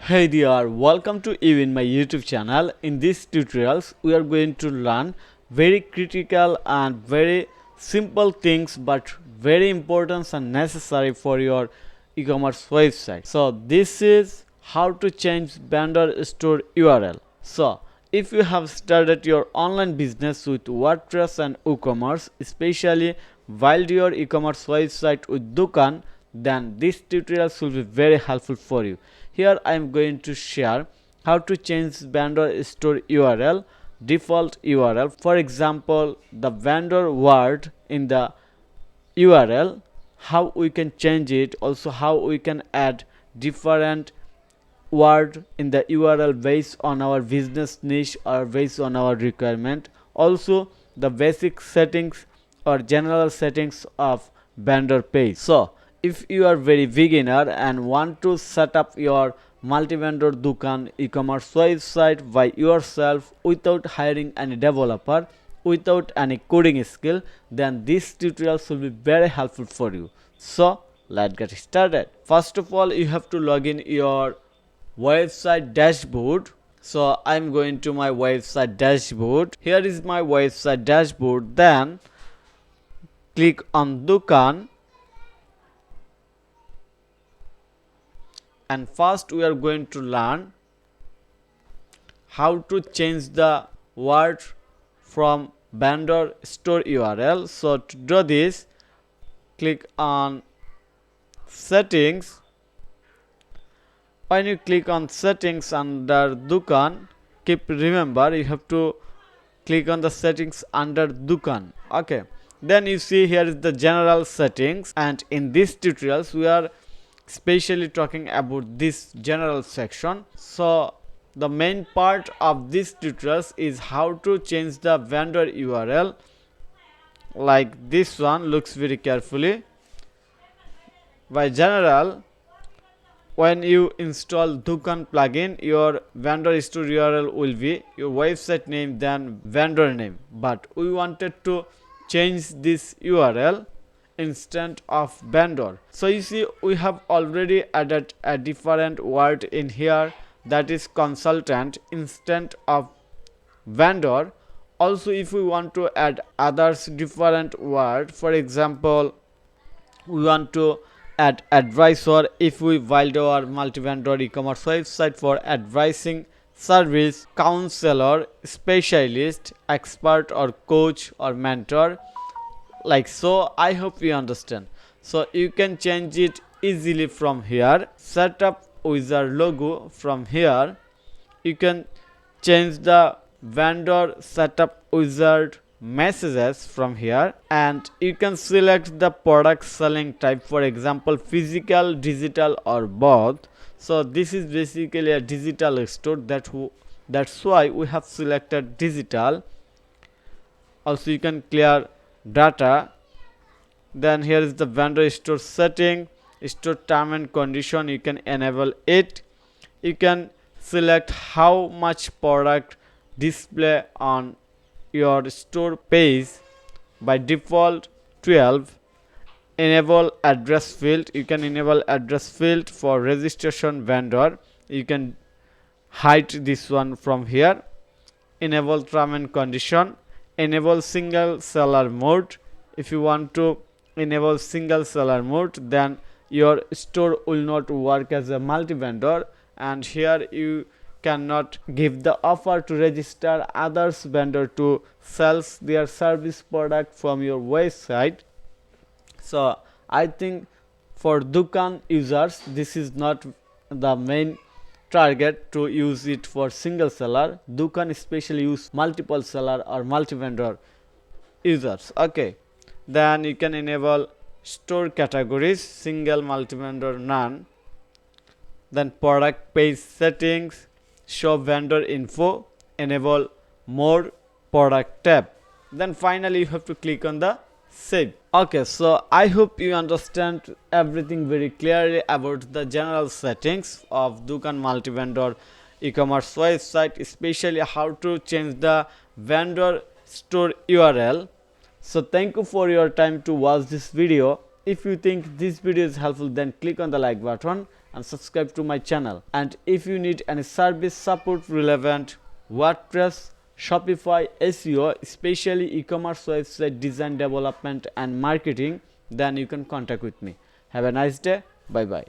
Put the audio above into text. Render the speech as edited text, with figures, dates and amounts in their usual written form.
Hey there, welcome to you in my YouTube channel. In these tutorials, we are going to learn very critical and very simple things, but very important and necessary for your e-commerce website. So this is how to change vendor store URL. So if you have started your online business with WordPress and WooCommerce, especially while your e-commerce website with Dokan, then this tutorial will be very helpful for you. Here I am going to share how to change vendor store URL, default URL. For example, the vendor word in the URL, how we can change it, also how we can add different word in the URL based on our business niche or based on our requirement. Also the basic settings or general settings of vendor page. So if you are very beginner and want to set up your multi-vendor Dokan e-commerce website by yourself without hiring any developer, without any coding skill, then this tutorial will be very helpful for you. So let's get started. First of all, you have to log in your website dashboard. So I'm going to my website dashboard. Here is my website dashboard. Then click on Dokan, and first we are going to learn how to change the word from vendor store URL. So to do this, click on settings. When you click on settings under Dokan, remember you have to click on the settings under Dokan. Okay, then you see here is the general settings, and in this tutorials we are especially talking about this general section. So the main part of this tutorials is how to change the vendor URL. Like this one, looks very carefully. By general, when you install Dokan plugin, your vendor store URL will be your website name, then vendor name. But we wanted to change this URL instead of vendor. So you see, we have already added a different word in here, that is consultant instead of vendor. Also, if we want to add others different word, for example, we want to add advisor. If we build our multi-vendor e-commerce website for advising service, counselor, specialist, expert or coach or mentor, like so. I hope you understand. So you can change it easily from here. Set up wizard logo from here. You can change the vendor setup wizard messages from here, and you can select the product selling type, for example physical, digital or both. So this is basically a digital store, that's why we have selected digital. Also you can clear data. Then here is the vendor store setting, store term and condition, you can enable it. You can select how much product display on your store page. By default 12. Enable address field, you can enable address field for registration vendor. You can hide this one from here. Enable term and condition. Enable single seller mode. If you want to enable single seller mode, then your store will not work as a multi-vendor, and here you cannot give the offer to register others vendor to sell their service product from your website. So I think for Dokan users, this is not the main target to use it for single seller. Dokan especially use multiple seller or multi-vendor users. Okay, then you can enable store categories, single, multi-vendor, none. Then product page settings, show vendor info, enable more product tab. Then finally you have to click on the save. Okay, so I hope you understand everything very clearly about the general settings of Dokan multi-vendor e-commerce website, especially how to change the vendor store URL. So thank you for your time to watch this video. If you think this video is helpful, then click on the like button and subscribe to my channel. And if you need any service support relevant WordPress, Shopify SEO, especially e-commerce website design development and marketing, then you can contact with me. Have a nice day. Bye bye.